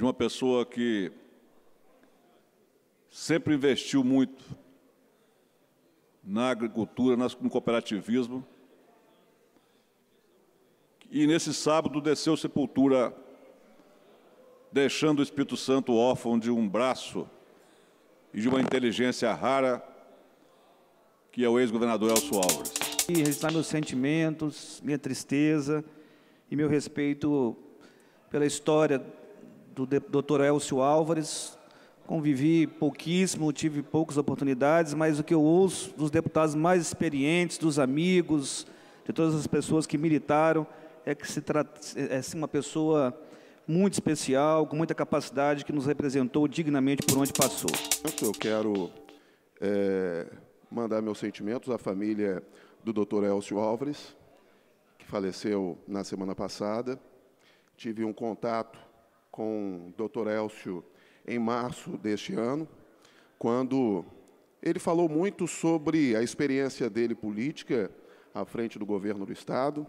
uma pessoa que sempre investiu muito na agricultura, no cooperativismo, e nesse sábado desceu sepultura, deixando o Espírito Santo órfão de um braço e de uma inteligência rara, que é o ex-governador Élcio Álvares. E registrar meus sentimentos, minha tristeza e meu respeito pela história do Dr. Élcio Álvares. Convivi pouquíssimo, tive poucas oportunidades, mas o que eu ouço dos deputados mais experientes, dos amigos, de todas as pessoas que militaram, é que se trata de uma pessoa muito especial, com muita capacidade, que nos representou dignamente por onde passou. Eu quero mandar meus sentimentos à família do Dr. Élcio Álvares, que faleceu na semana passada. Tive um contato com o Dr. Élcio em março deste ano, quando ele falou muito sobre a experiência dele política à frente do governo do Estado,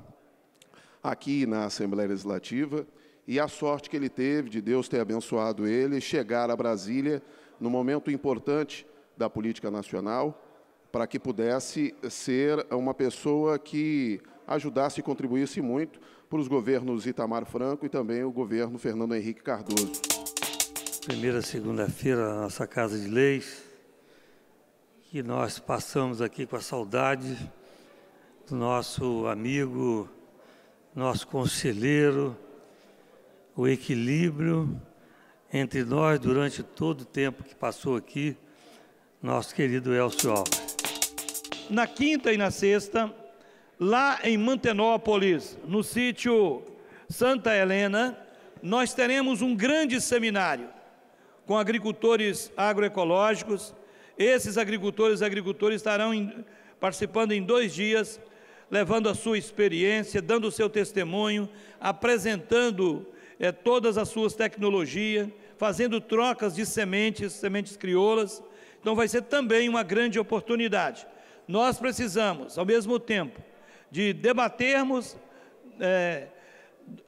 aqui na Assembleia Legislativa, e a sorte que ele teve de Deus ter abençoado ele, chegar a Brasília no momento importante da política nacional, para que pudesse ser uma pessoa que ajudasse e contribuísse muito para os governos Itamar Franco e também o governo Fernando Henrique Cardoso. Primeira segunda-feira na nossa Casa de Leis, que nós passamos aqui com a saudade do nosso amigo, nosso conselheiro, o equilíbrio entre nós durante todo o tempo que passou aqui, nosso querido Élcio Álvares. Na quinta e na sexta, lá em Mantenópolis, no sítio Santa Helena, nós teremos um grande seminário com agricultores agroecológicos. Esses agricultores estarão participando em 2 dias, levando a sua experiência, dando o seu testemunho, apresentando todas as suas tecnologias, fazendo trocas de sementes crioulas. Então vai ser também uma grande oportunidade. Nós precisamos, ao mesmo tempo, de debatermos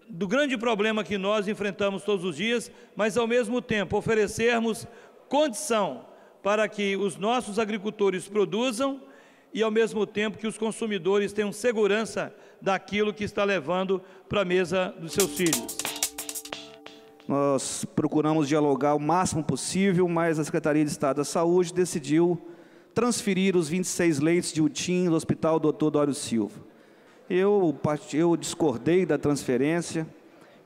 do grande problema que nós enfrentamos todos os dias, mas ao mesmo tempo oferecermos condição para que os nossos agricultores produzam e ao mesmo tempo que os consumidores tenham segurança daquilo que está levando para a mesa dos seus filhos. Nós procuramos dialogar o máximo possível, mas a Secretaria de Estado da Saúde decidiu transferir os 26 leitos de UTIM do Hospital Dr. Dório Silva. Eu discordei da transferência,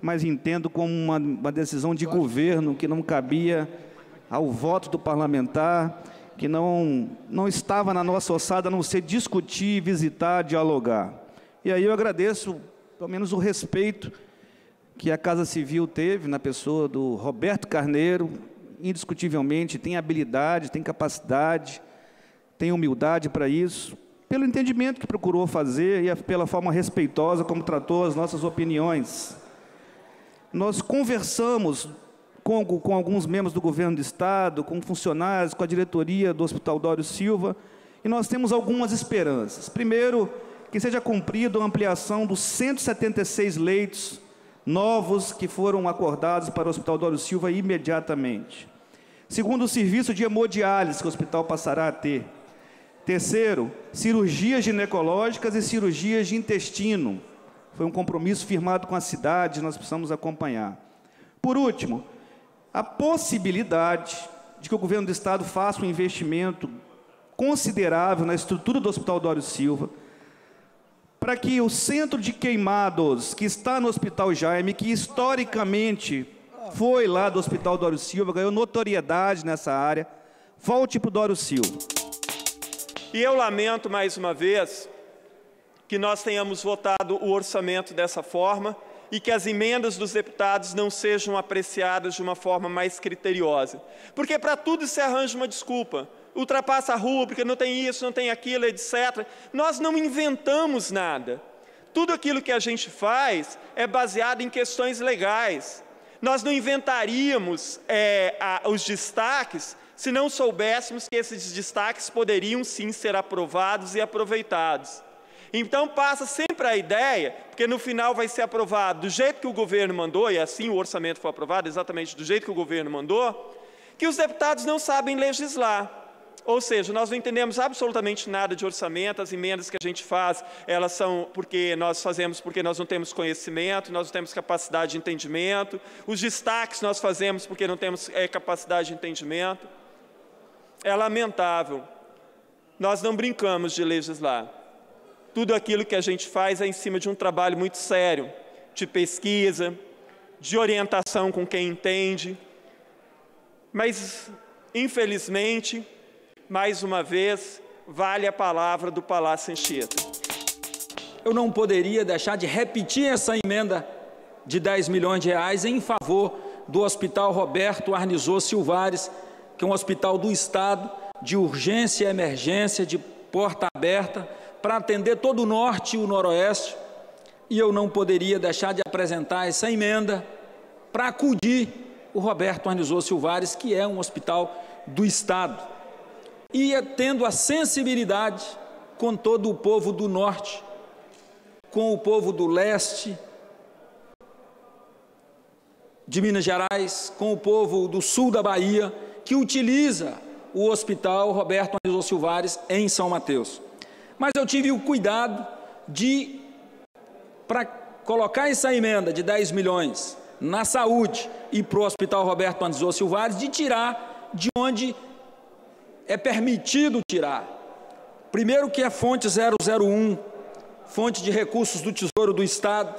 mas entendo como uma decisão de governo que não cabia ao voto do parlamentar, que não estava na nossa ossada a não ser discutir, visitar, dialogar. E aí eu agradeço, pelo menos, o respeito que a Casa Civil teve na pessoa do Roberto Carneiro, indiscutivelmente, tem habilidade, tem capacidade, tem humildade para isso, pelo entendimento que procurou fazer e pela forma respeitosa como tratou as nossas opiniões. Nós conversamos com alguns membros do governo do Estado, com funcionários, com a diretoria do Hospital Dório Silva, e nós temos algumas esperanças. Primeiro, que seja cumprida a ampliação dos 176 leitos novos que foram acordados para o Hospital Dório Silva imediatamente. Segundo, o serviço de hemodiálise que o hospital passará a ter. Terceiro, cirurgias ginecológicas e cirurgias de intestino. Foi um compromisso firmado com a cidade, nós precisamos acompanhar. Por último, a possibilidade de que o governo do Estado faça um investimento considerável na estrutura do Hospital Dório Silva, para que o centro de queimados que está no Hospital Jaime, que historicamente foi lá do Hospital Dório Silva, ganhou notoriedade nessa área, volte para o Dório Silva. E eu lamento, mais uma vez, que nós tenhamos votado o orçamento dessa forma e que as emendas dos deputados não sejam apreciadas de uma forma mais criteriosa. Porque para tudo se arranja uma desculpa. Ultrapassa a rúbrica, não tem isso, não tem aquilo, etc. Nós não inventamos nada. Tudo aquilo que a gente faz é baseado em questões legais. Nós não inventaríamos os destaques se não soubéssemos que esses destaques poderiam sim ser aprovados e aproveitados. Então passa sempre a ideia, porque no final vai ser aprovado do jeito que o governo mandou, e assim o orçamento foi aprovado, exatamente do jeito que o governo mandou, que os deputados não sabem legislar. Ou seja, nós não entendemos absolutamente nada de orçamento, as emendas que a gente faz, elas são porque nós fazemos porque nós não temos conhecimento, nós não temos capacidade de entendimento, os destaques nós fazemos porque não temos capacidade de entendimento. É lamentável. Nós não brincamos de legislar. Tudo aquilo que a gente faz é em cima de um trabalho muito sério, de pesquisa, de orientação com quem entende. Mas, infelizmente, mais uma vez, vale a palavra do Palácio Anchieta. Eu não poderia deixar de repetir essa emenda de 10 milhões de reais em favor do Hospital Roberto Arnizô Silvares, que é um hospital do Estado, de urgência e emergência, de porta aberta, para atender todo o Norte e o Noroeste. E eu não poderia deixar de apresentar essa emenda para acudir o Roberto Arnizô Silvares, que é um hospital do Estado. E tendo a sensibilidade com todo o povo do Norte, com o povo do Leste, de Minas Gerais, com o povo do Sul da Bahia, que utiliza o Hospital Roberto Arnizô Silvares em São Mateus. Mas eu tive o cuidado de, para colocar essa emenda de 10 milhões na saúde e para o Hospital Roberto Arnizô Silvares, de tirar de onde é permitido tirar. Primeiro que é fonte 001, fonte de recursos do Tesouro do Estado.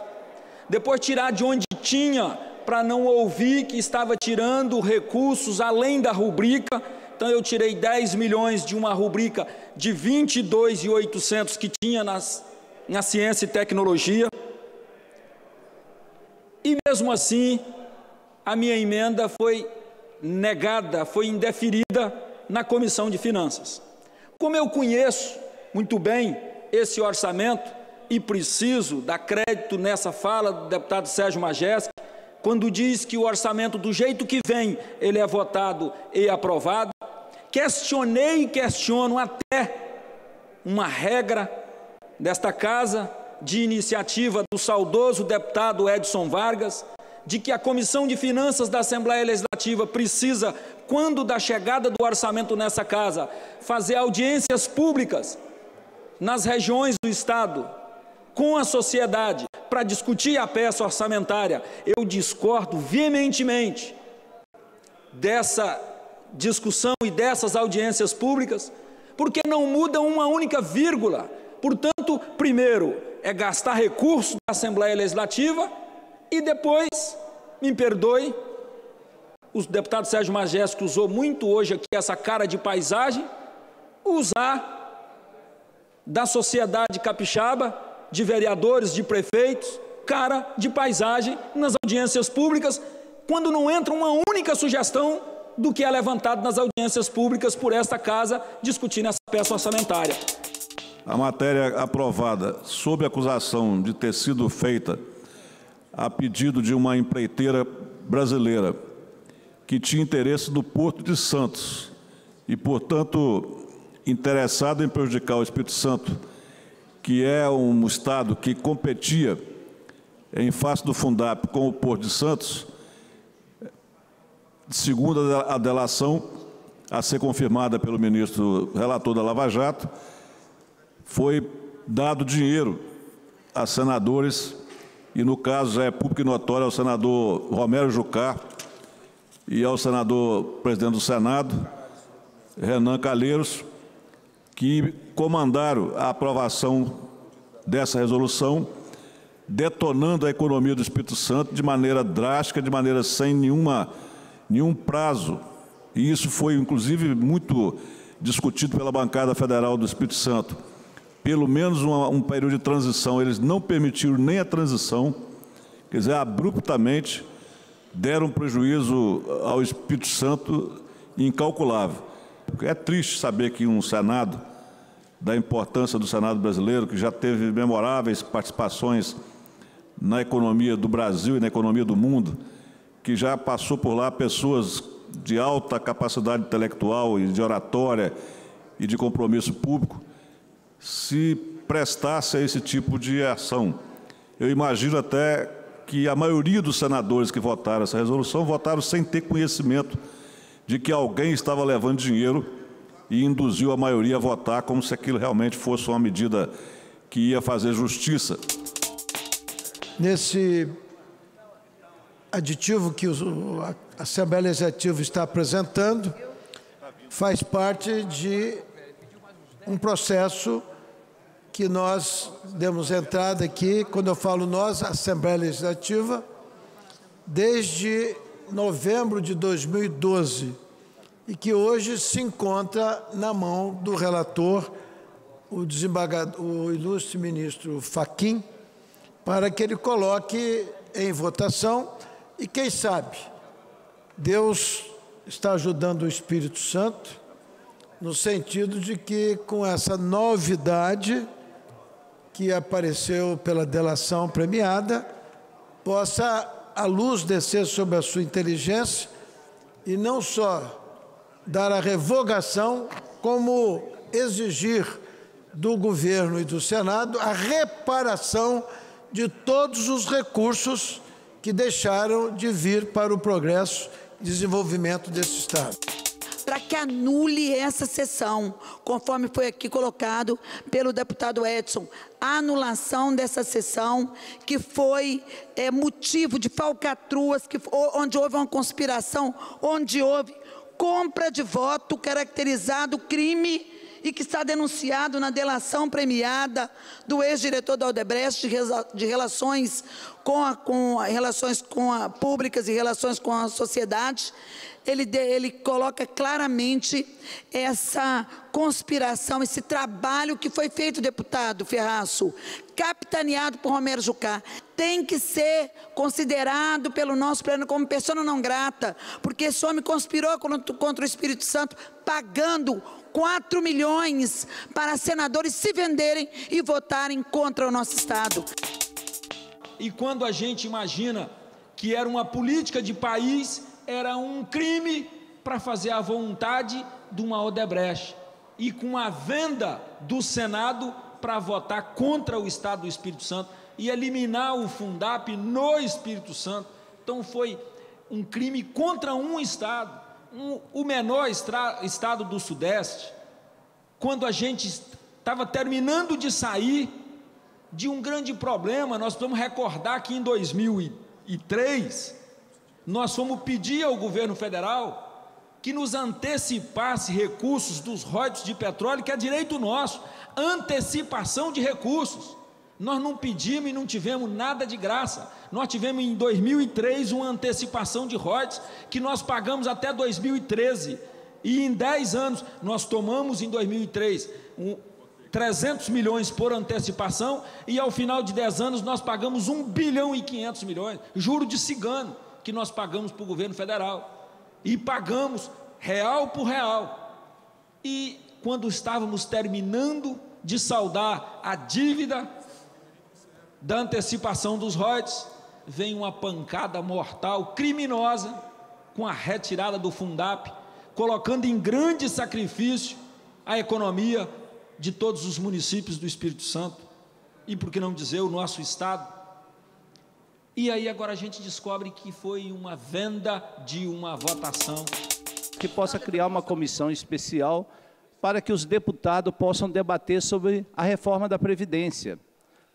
Depois tirar de onde tinha, para não ouvir que estava tirando recursos além da rubrica. Então eu tirei 10 milhões de uma rubrica de 22.800 que tinha na ciência e tecnologia. E mesmo assim, a minha emenda foi negada, foi indeferida na Comissão de Finanças. Como eu conheço muito bem esse orçamento e preciso dar crédito nessa fala do deputado Sérgio Majestic, quando diz que o orçamento do jeito que vem, ele é votado e aprovado, questionei e questiono até uma regra desta casa, de iniciativa do saudoso deputado Edson Vargas, de que a Comissão de Finanças da Assembleia Legislativa precisa, quando da chegada do orçamento nessa casa, fazer audiências públicas nas regiões do Estado, com a sociedade, para discutir a peça orçamentária. Eu discordo veementemente dessa discussão e dessas audiências públicas, porque não muda uma única vírgula. Portanto, primeiro é gastar recursos da Assembleia Legislativa e depois, me perdoe, o deputado Sérgio Majestic usou muito hoje aqui essa cara de paisagem, usar da sociedade capixaba, de vereadores, de prefeitos, cara de paisagem nas audiências públicas, quando não entra uma única sugestão do que é levantado nas audiências públicas por esta casa discutindo essa peça orçamentária. A matéria aprovada sob acusação de ter sido feita a pedido de uma empreiteira brasileira que tinha interesse no Porto de Santos e, portanto, interessado em prejudicar o Espírito Santo, que é um estado que competia em face do Fundap com o Porto de Santos, segundo a delação a ser confirmada pelo ministro relator da Lava Jato, foi dado dinheiro a senadores, e no caso já é público e notório ao senador Romero Jucá e ao senador presidente do Senado, Renan Calheiros, que comandaram a aprovação dessa resolução, detonando a economia do Espírito Santo de maneira drástica, de maneira sem nenhum prazo. E isso foi, inclusive, muito discutido pela bancada federal do Espírito Santo. Pelo menos um período de transição, eles não permitiram nem a transição, quer dizer, abruptamente deram prejuízo ao Espírito Santo incalculável. É triste saber que um Senado, da importância do Senado brasileiro, que já teve memoráveis participações na economia do Brasil e na economia do mundo, que já passou por lá pessoas de alta capacidade intelectual e de oratória e de compromisso público, se prestasse a esse tipo de ação. Eu imagino até que a maioria dos senadores que votaram essa resolução votaram sem ter conhecimento de que alguém estava levando dinheiro e induziu a maioria a votar como se aquilo realmente fosse uma medida que ia fazer justiça. Nesse aditivo que a Assembleia Legislativa está apresentando, faz parte de um processo que nós demos entrada aqui, quando eu falo nós, a Assembleia Legislativa, desde novembro de 2012, e que hoje se encontra na mão do relator, o desembargador, o ilustre ministro Fachin, para que ele coloque em votação, e quem sabe, Deus está ajudando o Espírito Santo, no sentido de que, com essa novidade que apareceu pela delação premiada, possa a luz descer sobre a sua inteligência e não só dar a revogação, como exigir do governo e do Senado a reparação de todos os recursos que deixaram de vir para o progresso e desenvolvimento desse Estado. Para que anule essa sessão, conforme foi aqui colocado pelo deputado Edson, a anulação dessa sessão, que foi motivo de falcatruas, onde houve uma conspiração, onde houve compra de voto caracterizado crime e que está denunciado na delação premiada do ex-diretor da Odebrecht de relações públicas e relações com a sociedade. Ele coloca claramente essa conspiração, esse trabalho que foi feito, deputado Ferraço, capitaneado por Romero Jucá, tem que ser considerado pelo nosso pleno como persona não grata, porque esse homem conspirou contra o Espírito Santo, pagando 4 milhões para senadores se venderem e votarem contra o nosso Estado. E quando a gente imagina que era uma política de país, era um crime para fazer a vontade de uma Odebrecht, e com a venda do Senado para votar contra o Estado do Espírito Santo e eliminar o Fundap no Espírito Santo. Então foi um crime contra um Estado, o menor Estado do Sudeste, quando a gente estava terminando de sair de um grande problema. Nós vamos recordar que em 2003, nós fomos pedir ao governo federal que nos antecipasse recursos dos royalties de petróleo, que é direito nosso, antecipação de recursos. Nós não pedimos e não tivemos nada de graça. Nós tivemos em 2003 uma antecipação de royalties que nós pagamos até 2013. E em 10 anos, nós tomamos em 2003 300 milhões por antecipação, e ao final de 10 anos nós pagamos 1 bilhão e 500 milhões, juro de cigano, que nós pagamos para o governo federal. E pagamos real por real. E quando estávamos terminando de saldar a dívida da antecipação dos royalties, vem uma pancada mortal, criminosa, com a retirada do Fundap, colocando em grande sacrifício a economia de todos os municípios do Espírito Santo, e por que não dizer o nosso Estado. E aí agora a gente descobre que foi uma venda de uma votação. Que possa criar uma comissão especial para que os deputados possam debater sobre a reforma da Previdência.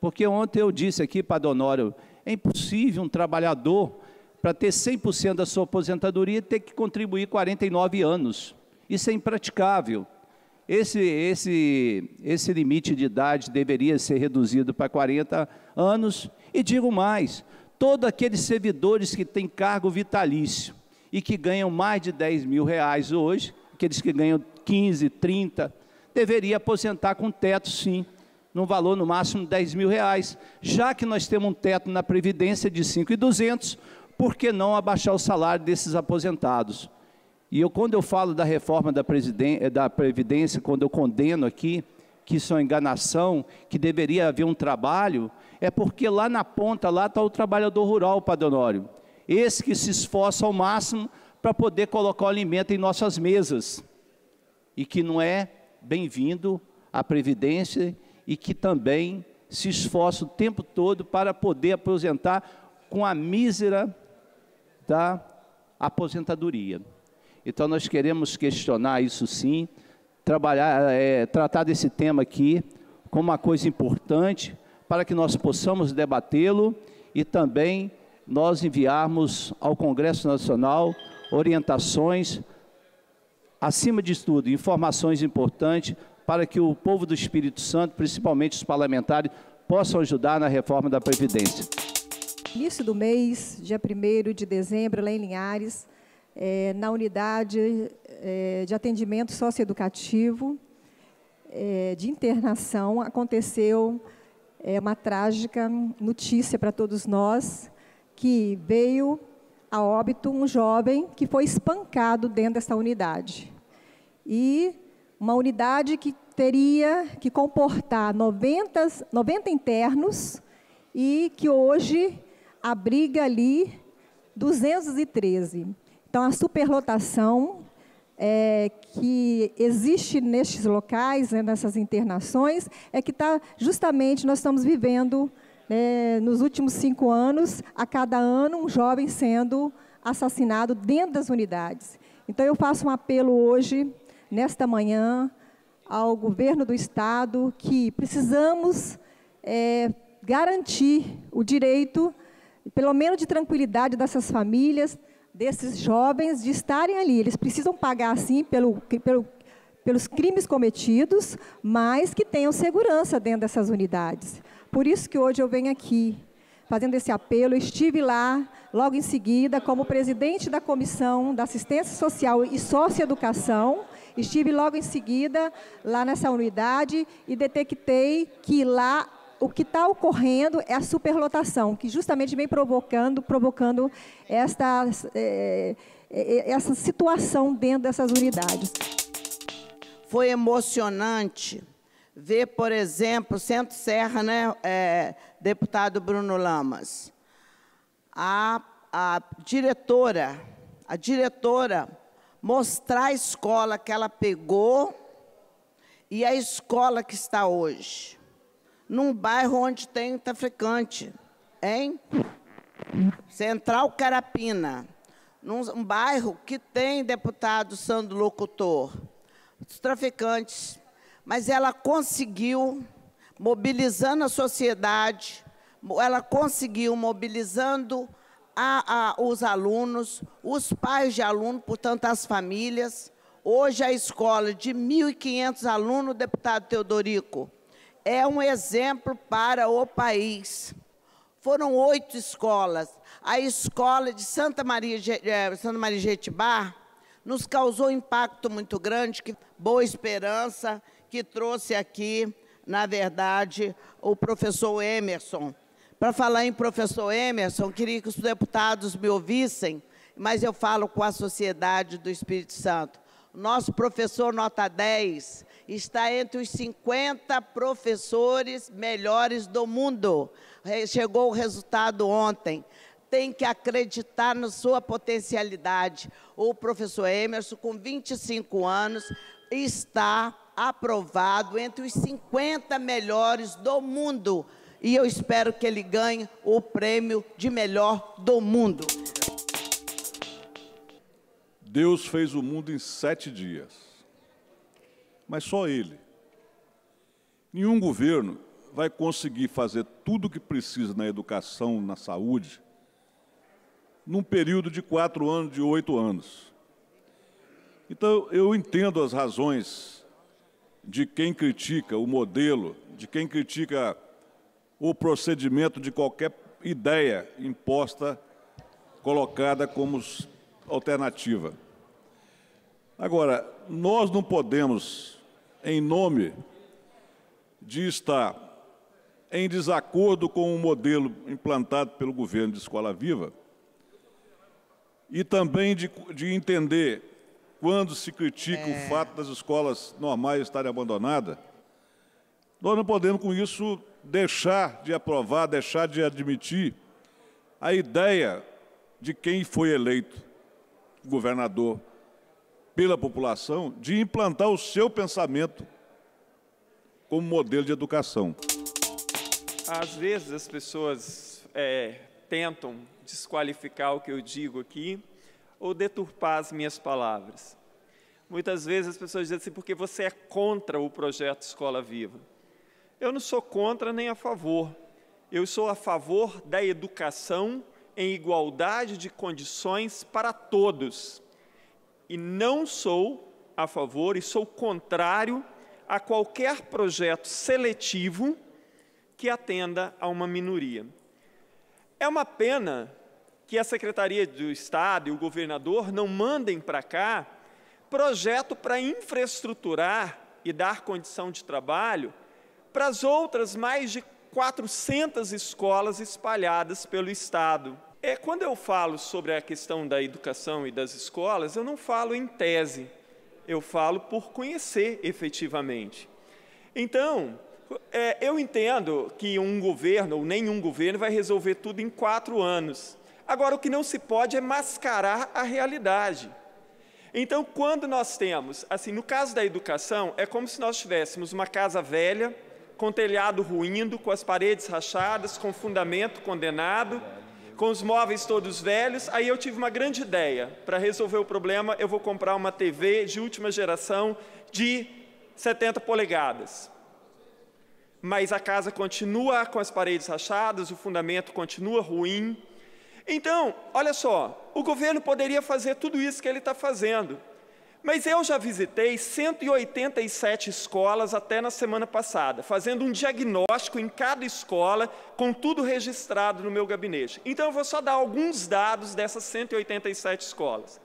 Porque ontem eu disse aqui, Padre Honório, é impossível um trabalhador, para ter 100% da sua aposentadoria, ter que contribuir 49 anos. Isso é impraticável. Esse limite de idade deveria ser reduzido para 40 anos. E digo mais, todos aqueles servidores que têm cargo vitalício e que ganham mais de 10 mil reais hoje, aqueles que ganham 15, 30, deveria aposentar com teto, sim, num valor no máximo de 10 mil reais. Já que nós temos um teto na Previdência de 5.200, por que não abaixar o salário desses aposentados? E quando eu falo da reforma da Previdência, quando eu condeno aqui que isso é uma enganação, que deveria haver um trabalho, é porque lá na ponta, lá está o trabalhador rural, Padre Honório, esse que se esforça ao máximo para poder colocar o alimento em nossas mesas, e que não é bem-vindo à Previdência, e que também se esforça o tempo todo para poder aposentar com a mísera da aposentadoria. Então, nós queremos questionar isso sim, tratar desse tema aqui como uma coisa importante para que nós possamos debatê-lo e também nós enviarmos ao Congresso Nacional orientações, acima de tudo, informações importantes para que o povo do Espírito Santo, principalmente os parlamentares, possam ajudar na reforma da Previdência. Início do mês, dia 1º de dezembro, lá em Linhares, na unidade de atendimento socioeducativo, de internação, aconteceu uma trágica notícia para todos nós, que veio a óbito um jovem que foi espancado dentro dessa unidade. E uma unidade que teria que comportar 90 internos e que hoje abriga ali 213. Então, a superlotação que existe nestes locais, nessas internações, é que justamente nós estamos vivendo, nos últimos 5 anos, a cada ano, um jovem sendo assassinado dentro das unidades. Então, eu faço um apelo hoje, nesta manhã, ao governo do Estado, que precisamos garantir o direito, pelo menos de tranquilidade dessas famílias, desses jovens, de estarem ali. Eles precisam pagar, sim, pelos crimes cometidos, mas que tenham segurança dentro dessas unidades. Por isso que hoje eu venho aqui, fazendo esse apelo. Eu estive lá, logo em seguida, como presidente da Comissão da Assistência Social e Socioeducação, estive logo em seguida lá nessa unidade e detectei que lá o que está ocorrendo é a superlotação, que justamente vem provocando essa situação dentro dessas unidades. Foi emocionante ver, por exemplo, Centro-Serra, né, deputado Bruno Lamas, a diretora mostrar a escola que ela pegou e a escola que está hoje, num bairro onde tem traficante, hein? Central Carapina, num bairro que tem, deputado Sandro Locutor, os traficantes, mas ela conseguiu, mobilizando a sociedade, ela conseguiu, mobilizando os alunos, os pais de alunos, portanto, as famílias. Hoje, a escola de 1.500 alunos, deputado Teodorico, é um exemplo para o país. Foram 8 escolas. A escola de Santa Maria de Jetibá nos causou impacto muito grande, que Boa Esperança, que trouxe aqui, na verdade, o professor Emerson. Para falar em professor Emerson, queria que os deputados me ouvissem, mas eu falo com a sociedade do Espírito Santo. Nosso professor nota 10 está entre os 50 professores melhores do mundo. Chegou o resultado ontem. Tem que acreditar na sua potencialidade. O professor Emerson, com 25 anos, está aprovado entre os 50 melhores do mundo. E eu espero que ele ganhe o prêmio de melhor do mundo. Deus fez o mundo em 7 dias, mas só Ele. Nenhum governo vai conseguir fazer tudo o que precisa na educação, na saúde, num período de 4 anos, de 8 anos. Então, eu entendo as razões de quem critica o modelo, de quem critica o procedimento de qualquer ideia imposta, colocada como alternativa. Agora, nós não podemos, em nome de estar em desacordo com o modelo implantado pelo governo de Escola Viva, e também de entender, quando se critica o fato das escolas normais estarem abandonadas, nós não podemos, com isso, deixar de aprovar, deixar de admitir a ideia de quem foi eleito governador pela população de implantar o seu pensamento como modelo de educação. Às vezes as pessoas tentam desqualificar o que eu digo aqui ou deturpar as minhas palavras. Muitas vezes as pessoas dizem assim, porque você é contra o projeto Escola Viva. Eu não sou contra nem a favor. Eu sou a favor da educação em igualdade de condições para todos. E não sou a favor e sou contrário a qualquer projeto seletivo que atenda a uma minoria. É uma pena que a Secretaria do Estado e o governador não mandem para cá projeto para infraestruturar e dar condição de trabalho para as outras mais de 400 escolas espalhadas pelo Estado. Quando eu falo sobre a questão da educação e das escolas, eu não falo em tese, eu falo por conhecer efetivamente. Então, eu entendo que um governo ou nenhum governo vai resolver tudo em 4 anos. Agora, o que não se pode é mascarar a realidade. Então, quando nós temos, assim, no caso da educação, é como se nós tivéssemos uma casa velha, com telhado ruindo, com as paredes rachadas, com fundamento condenado, com os móveis todos velhos. Aí eu tive uma grande ideia. Para resolver o problema, eu vou comprar uma TV de última geração de 70 polegadas. Mas a casa continua com as paredes rachadas, o fundamento continua ruim. Então, olha só, o governo poderia fazer tudo isso que ele está fazendo. Mas eu já visitei 187 escolas até na semana passada, fazendo um diagnóstico em cada escola, com tudo registrado no meu gabinete. Então, eu vou só dar alguns dados dessas 187 escolas.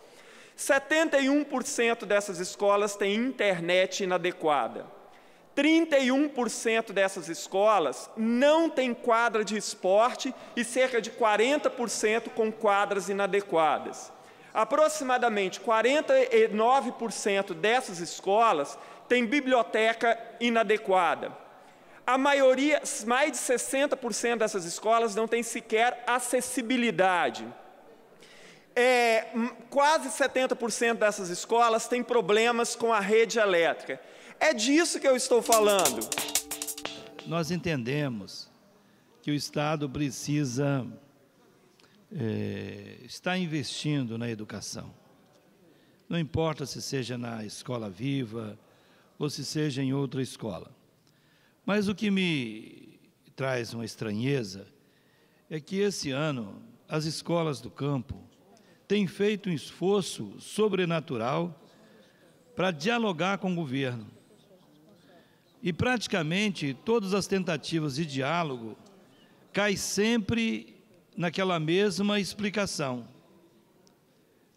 71% dessas escolas têm internet inadequada. 31% dessas escolas não têm quadra de esporte e cerca de 40% com quadras inadequadas. Aproximadamente 49% dessas escolas têm biblioteca inadequada. A maioria, mais de 60% dessas escolas não têm sequer acessibilidade. Quase 70% dessas escolas têm problemas com a rede elétrica. É disso que eu estou falando. Nós entendemos que o Estado precisa estar investindo na educação. Não importa se seja na Escola Viva ou se seja em outra escola. Mas o que me traz uma estranheza é que esse ano as escolas do campo têm feito um esforço sobrenatural para dialogar com o governo. E praticamente todas as tentativas de diálogo caem sempre naquela mesma explicação.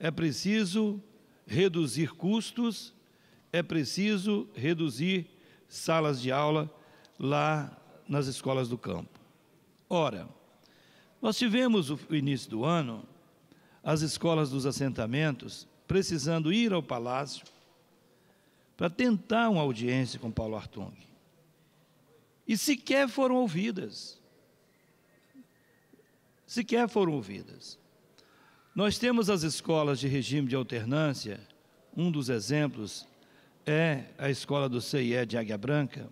É preciso reduzir custos, é preciso reduzir salas de aula lá nas escolas do campo. Ora, nós tivemos o início do ano, as escolas dos assentamentos precisando ir ao Palácio para tentar uma audiência com Paulo Hartung. E sequer foram ouvidas. Sequer foram ouvidas. Nós temos as escolas de regime de alternância, um dos exemplos é a escola do CIE de Águia Branca,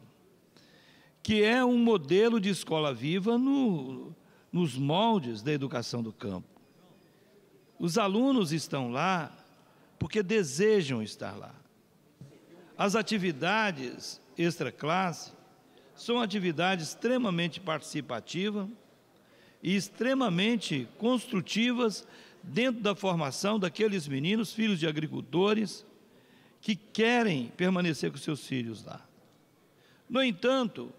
que é um modelo de escola viva nos moldes da educação do campo. Os alunos estão lá porque desejam estar lá. As atividades extraclasse são atividades extremamente participativas e extremamente construtivas dentro da formação daqueles meninos, filhos de agricultores, que querem permanecer com seus filhos lá. No entanto,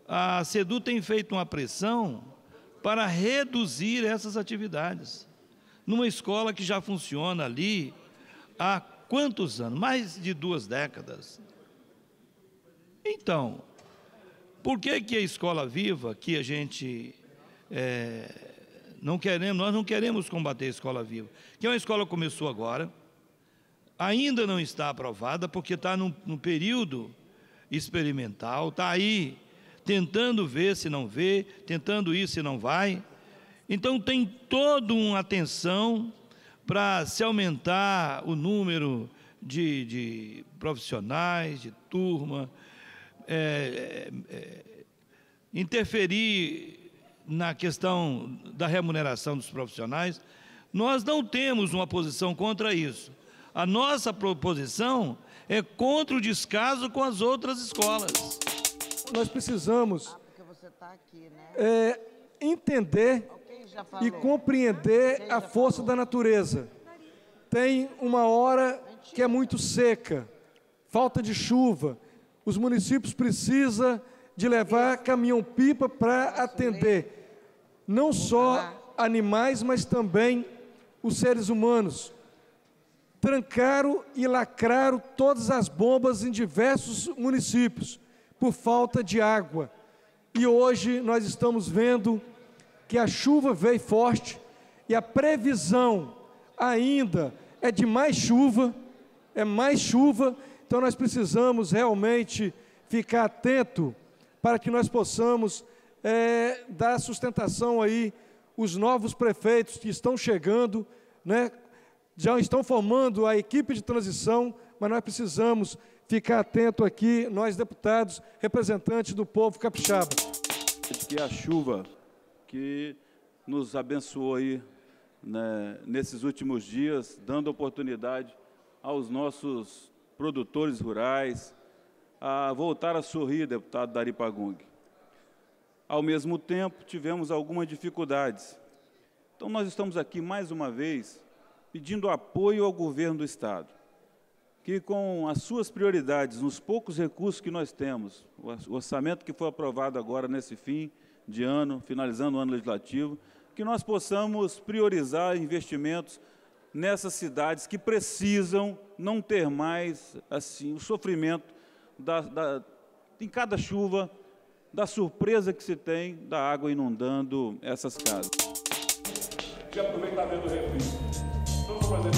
a SEDU tem feito uma pressão para reduzir essas atividades. Numa escola que já funciona ali há quantos anos? Mais de 2 décadas. Então, por que a Escola Viva, que a gente nós não queremos combater a Escola Viva, que é uma escola que começou agora, ainda não está aprovada, porque está num período experimental, está aí tentando ver se não vê, tentando ir se não vai. Então tem toda uma atenção para se aumentar o número de profissionais, de turma, interferir na questão da remuneração dos profissionais. Nós não temos uma posição contra isso. A nossa proposição é contra o descaso com as outras escolas. Nós precisamos entender e compreender a força da natureza. Tem uma hora que é muito seca, falta de chuva. Os municípios precisam de levar caminhão-pipa para atender não só animais, mas também os seres humanos. Trancaram e lacraram todas as bombas em diversos municípios por falta de água. E hoje nós estamos vendo que a chuva veio forte e a previsão ainda é de mais chuva, então nós precisamos realmente ficar atento para que nós possamos dar sustentação aí. Os novos prefeitos que estão chegando, né, já estão formando a equipe de transição, mas nós precisamos ficar atento aqui, nós deputados, representantes do povo capixaba. Que a chuva que nos abençoou aí, né, nesses últimos dias, dando oportunidade aos nossos produtores rurais a voltar a sorrir, deputado Dari Pagung. Ao mesmo tempo, tivemos algumas dificuldades. Então, nós estamos aqui, mais uma vez, pedindo apoio ao governo do Estado, que com as suas prioridades, nos poucos recursos que nós temos, o orçamento que foi aprovado agora nesse fim de ano, finalizando o ano legislativo, que nós possamos priorizar investimentos nessas cidades que precisam não ter mais assim, o sofrimento em cada chuva, da surpresa que se tem da água inundando essas casas. De aproveitamento do refri. Vamos fazer